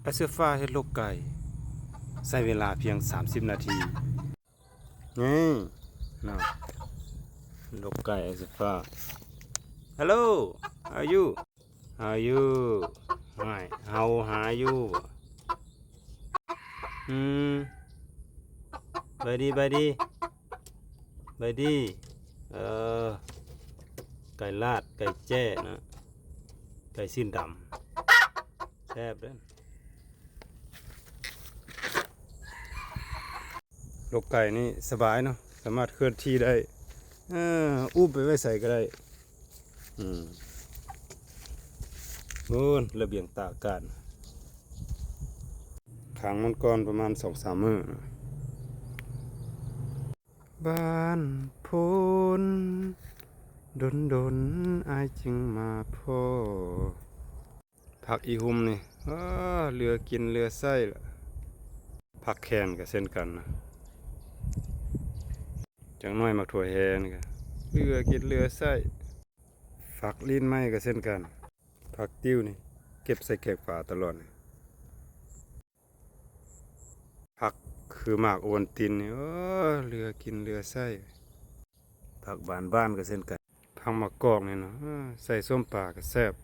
ไอเสื้อฟ้าเฮ็ดลกไก่ใช้เวลาเพียง30นาทีนี่นะลกไก่ไอเสื้อฟ้า Hello how are you how are you ไม่เฮาหาอยู่อืมไปดีไปดีไปดีเออไก่ลาดไก่แจ้นะไก่สิ้นดำแซ่บเด้อลกไก่นี่สบายเนาะสามารถเคลื่อนที่ได้อุ้มไปไว้ใส่ก็ได้นู่นระเบียงตากอากาศขังมันก่อนประมาณ2-3 มื้อบ้านพ้นดนดนอายจึงมาพ่อผักอีหุ่มนี่เรือกินเรือไส้ล่ะผักแคนก็เช่นกันนะจังน้อยมักถั่วแฮนี่ก็เรือกินเรือไส้ผักลิ้นไม้ก็เช่นกันผักติ้วนี่เก็บใส่แกงฝาตลอดผักคือหมากโอนตินนี่เรือกินเรือไส้ผักบ้านก็เช่นกันผักมะกอกนี่เนาะใส่ส้มปลาก็แซ่บ